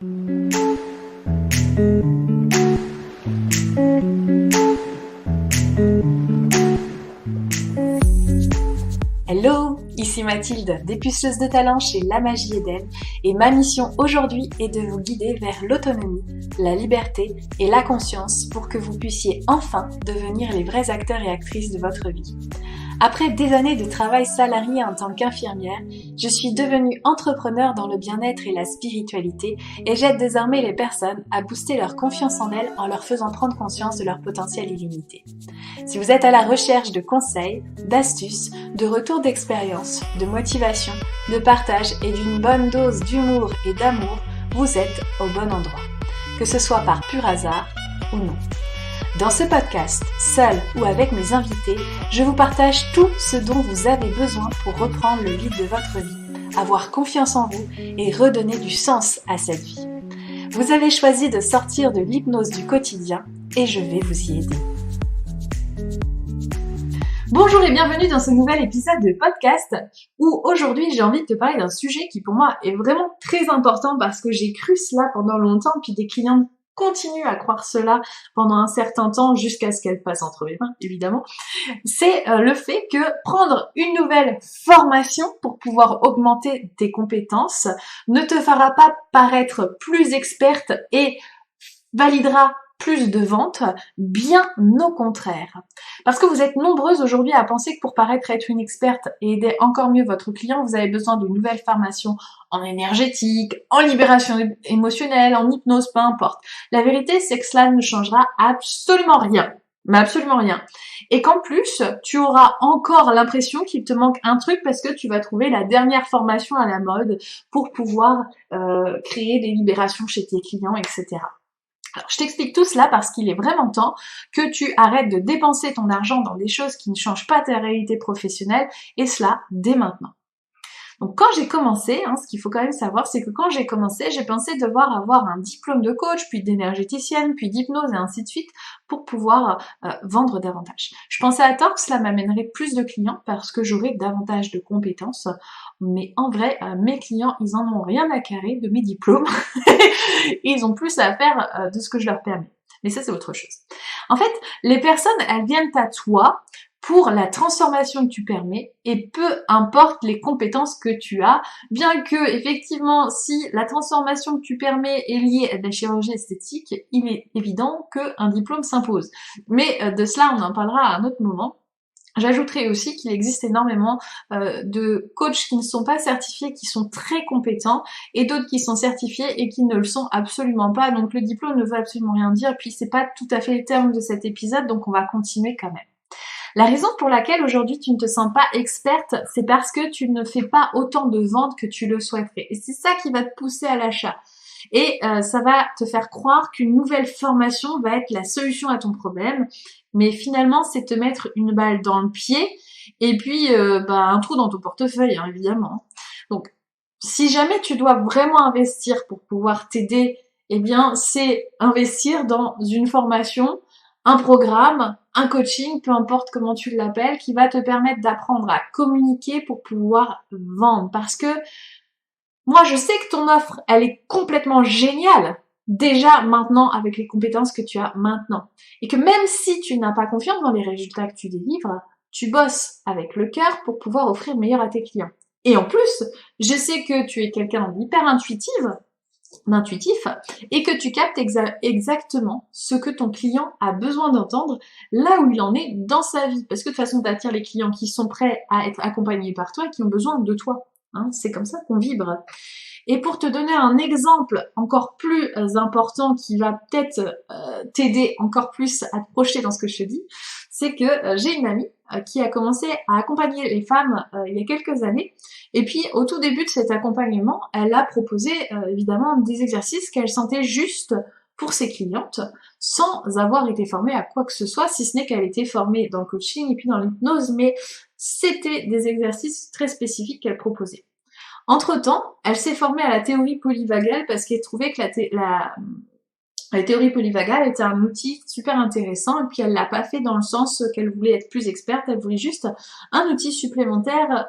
Hello, ici Mathilde, dépuceuse de talent chez La Magie Eden, et ma mission aujourd'hui est de vous guider vers l'autonomie, la liberté et la conscience pour que vous puissiez enfin devenir les vrais acteurs et actrices de votre vie. Après des années de travail salarié en tant qu'infirmière, je suis devenue entrepreneur dans le bien-être et la spiritualité et j'aide désormais les personnes à booster leur confiance en elles en leur faisant prendre conscience de leur potentiel illimité. Si vous êtes à la recherche de conseils, d'astuces, de retours d'expérience, de motivation, de partage et d'une bonne dose d'humour et d'amour, vous êtes au bon endroit, que ce soit par pur hasard ou non. Dans ce podcast, seul ou avec mes invités, je vous partage tout ce dont vous avez besoin pour reprendre le lead de votre vie, avoir confiance en vous et redonner du sens à cette vie. Vous avez choisi de sortir de l'hypnose du quotidien et je vais vous y aider. Bonjour et bienvenue dans ce nouvel épisode de podcast où aujourd'hui j'ai envie de te parler d'un sujet qui pour moi est vraiment très important parce que j'ai cru cela pendant longtemps puis des clients continuent à croire cela pendant un certain temps jusqu'à ce qu'elle passe entre mes mains, évidemment. C'est le fait que prendre une nouvelle formation pour pouvoir augmenter tes compétences ne te fera pas paraître plus experte et validera plus de ventes, bien au contraire. Parce que vous êtes nombreuses aujourd'hui à penser que pour paraître être une experte et aider encore mieux votre client, vous avez besoin d'une nouvelle formation en énergétique, en libération émotionnelle, en hypnose, peu importe. La vérité, c'est que cela ne changera absolument rien. Mais absolument rien. Et qu'en plus, tu auras encore l'impression qu'il te manque un truc parce que tu vas trouver la dernière formation à la mode pour pouvoir créer des libérations chez tes clients, etc. Alors, je t'explique tout cela parce qu'il est vraiment temps que tu arrêtes de dépenser ton argent dans des choses qui ne changent pas ta réalité professionnelle, et cela dès maintenant. Donc quand j'ai commencé, ce qu'il faut quand même savoir, c'est que quand j'ai commencé, j'ai pensé devoir avoir un diplôme de coach, puis d'énergéticienne, puis d'hypnose et ainsi de suite pour pouvoir vendre davantage. Je pensais à tort que cela m'amènerait plus de clients parce que j'aurais davantage de compétences, mais en vrai, mes clients, ils en ont rien à carrer de mes diplômes, ils ont plus à faire de ce que je leur permets. Mais ça, c'est autre chose. En fait, les personnes, elles viennent à toi pour la transformation que tu permets et peu importe les compétences que tu as, bien que effectivement si la transformation que tu permets est liée à de la chirurgie esthétique, il est évident qu'un diplôme s'impose. Mais de cela on en parlera à un autre moment. J'ajouterai aussi qu'il existe énormément de coachs qui ne sont pas certifiés, qui sont très compétents, et d'autres qui sont certifiés et qui ne le sont absolument pas. Donc le diplôme ne veut absolument rien dire, puis c'est pas tout à fait le terme de cet épisode, donc on va continuer quand même. La raison pour laquelle aujourd'hui tu ne te sens pas experte, c'est parce que tu ne fais pas autant de ventes que tu le souhaiterais. Et c'est ça qui va te pousser à l'achat. Et ça va te faire croire qu'une nouvelle formation va être la solution à ton problème. Mais finalement, c'est te mettre une balle dans le pied et puis un trou dans ton portefeuille, évidemment. Donc, si jamais tu dois vraiment investir pour pouvoir t'aider, eh bien, c'est investir dans une formation, un programme, un coaching, peu importe comment tu l'appelles, qui va te permettre d'apprendre à communiquer pour pouvoir vendre. Parce que moi, je sais que ton offre, elle est complètement géniale, déjà maintenant avec les compétences que tu as maintenant. Et que même si tu n'as pas confiance dans les résultats que tu délivres, tu bosses avec le cœur pour pouvoir offrir le meilleur à tes clients. Et en plus, je sais que tu es quelqu'un d'hyper intuitif, et que tu captes exactement ce que ton client a besoin d'entendre là où il en est dans sa vie. Parce que de toute façon, tu attires les clients qui sont prêts à être accompagnés par toi et qui ont besoin de toi. C'est comme ça qu'on vibre. Et pour te donner un exemple encore plus important qui va peut-être t'aider encore plus à te projeter dans ce que je te dis, c'est que j'ai une amie qui a commencé à accompagner les femmes il y a quelques années. Et puis au tout début de cet accompagnement, elle a proposé évidemment des exercices qu'elle sentait justes pour ses clientes sans avoir été formée à quoi que ce soit, si ce n'est qu'elle était formée dans le coaching et puis dans l'hypnose, mais c'était des exercices très spécifiques qu'elle proposait. Entre-temps, elle s'est formée à la théorie polyvagale parce qu'elle trouvait que la théorie polyvagale était un outil super intéressant et puis elle l'a pas fait dans le sens qu'elle voulait être plus experte, elle voulait juste un outil supplémentaire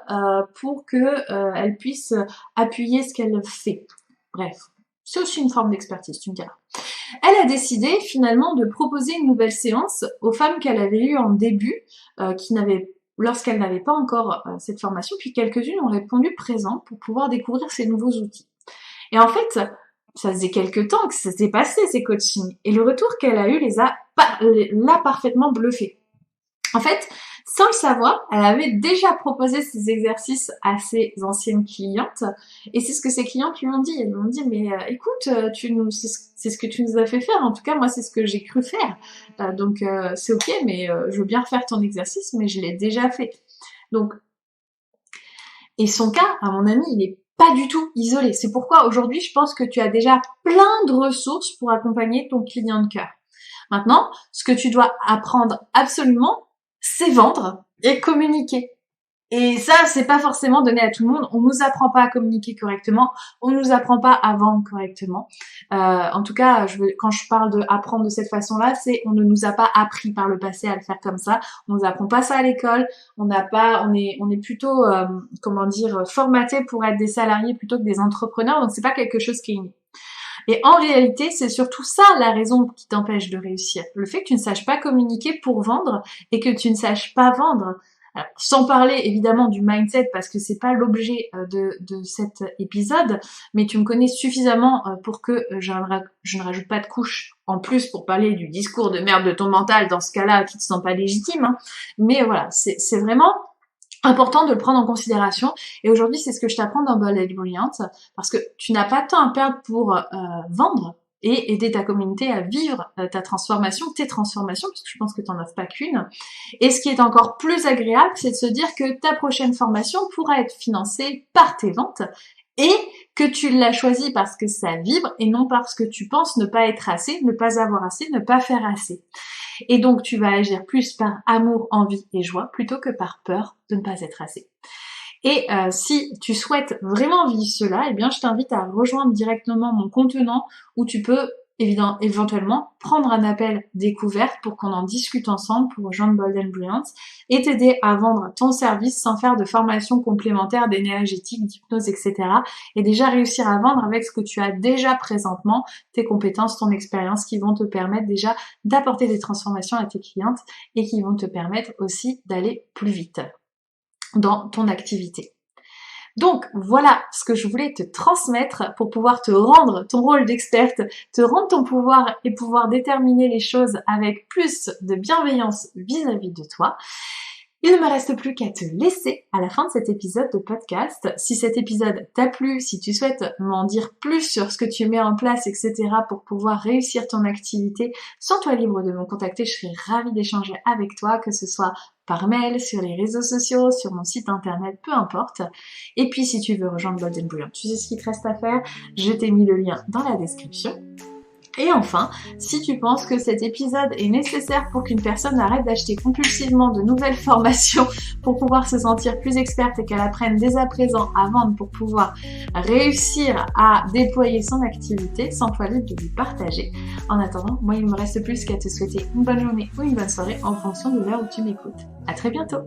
pour que elle puisse appuyer ce qu'elle fait. Bref. C'est aussi une forme d'expertise, tu me diras. Elle a décidé finalement de proposer une nouvelle séance aux femmes qu'elle avait eues en début, lorsqu'elle n'avait pas encore cette formation, puis quelques-unes ont répondu présent pour pouvoir découvrir ces nouveaux outils. Et en fait, ça faisait quelques temps que ça s'est passé, ces coachings, et le retour qu'elle a eu l'a parfaitement bluffée. En fait, sans le savoir, elle avait déjà proposé ces exercices à ses anciennes clientes, et c'est ce que ses clientes lui ont dit. Elles lui ont dit, mais écoute, c'est ce que tu nous as fait faire, en tout cas moi c'est ce que j'ai cru faire, donc c'est ok, mais je veux bien refaire ton exercice, mais je l'ai déjà fait. Donc, et son cas, à mon avis, il est pas du tout isolé. C'est pourquoi aujourd'hui, je pense que tu as déjà plein de ressources pour accompagner ton client de cœur. Maintenant, ce que tu dois apprendre absolument, c'est vendre et communiquer. Et ça, c'est pas forcément donné à tout le monde. On nous apprend pas à communiquer correctement. On nous apprend pas à vendre correctement. En tout cas, quand je parle de apprendre de cette façon-là, on ne nous a pas appris par le passé à le faire comme ça. On nous apprend pas ça à l'école. On est plutôt, formaté pour être des salariés plutôt que des entrepreneurs. Donc c'est pas quelque chose qui est inné. Et en réalité, c'est surtout ça la raison qui t'empêche de réussir. Le fait que tu ne saches pas communiquer pour vendre et que tu ne saches pas vendre. Alors, sans parler évidemment du mindset parce que c'est pas l'objet de cet épisode, mais tu me connais suffisamment pour que je ne rajoute pas de couche en plus pour parler du discours de merde de ton mental dans ce cas-là qui te sent pas légitime. Hein. Mais voilà, c'est vraiment important de le prendre en considération. Et aujourd'hui, c'est ce que je t'apprends dans Bold and Brilliant, parce que tu n'as pas de temps à perdre pour vendre et aider ta communauté à vivre ta transformation, tes transformations, parce que je pense que tu n'en offres pas qu'une. Et ce qui est encore plus agréable, c'est de se dire que ta prochaine formation pourra être financée par tes ventes et que tu l'as choisie parce que ça vibre et non parce que tu penses ne pas être assez, ne pas avoir assez, ne pas faire assez. Et donc, tu vas agir plus par amour, envie et joie plutôt que par peur de ne pas être assez. Et si tu souhaites vraiment vivre cela, eh bien, je t'invite à rejoindre directement mon contenant où tu peux éventuellement prendre un appel découverte pour qu'on en discute ensemble pour rejoindre Bold and Brilliant et t'aider à vendre ton service sans faire de formation complémentaire d'énergétique, d'hypnose, etc. Et déjà réussir à vendre avec ce que tu as déjà présentement, tes compétences, ton expérience qui vont te permettre déjà d'apporter des transformations à tes clientes et qui vont te permettre aussi d'aller plus vite dans ton activité. Donc voilà ce que je voulais te transmettre pour pouvoir te rendre ton rôle d'experte, te rendre ton pouvoir et pouvoir déterminer les choses avec plus de bienveillance vis-à-vis de toi. Il ne me reste plus qu'à te laisser à la fin de cet épisode de podcast. Si cet épisode t'a plu, si tu souhaites m'en dire plus sur ce que tu mets en place, etc. pour pouvoir réussir ton activité, sens-toi libre de me contacter. Je serai ravie d'échanger avec toi, que ce soit par mail, sur les réseaux sociaux, sur mon site internet, peu importe. Et puis si tu veux rejoindre Bold and Brilliant, tu sais ce qu'il te reste à faire. Je t'ai mis le lien dans la description. Et enfin, si tu penses que cet épisode est nécessaire pour qu'une personne arrête d'acheter compulsivement de nouvelles formations pour pouvoir se sentir plus experte et qu'elle apprenne dès à présent à vendre pour pouvoir réussir à déployer son activité, sens-toi libre de lui partager. En attendant, moi il ne me reste plus qu'à te souhaiter une bonne journée ou une bonne soirée en fonction de l'heure où tu m'écoutes. À très bientôt!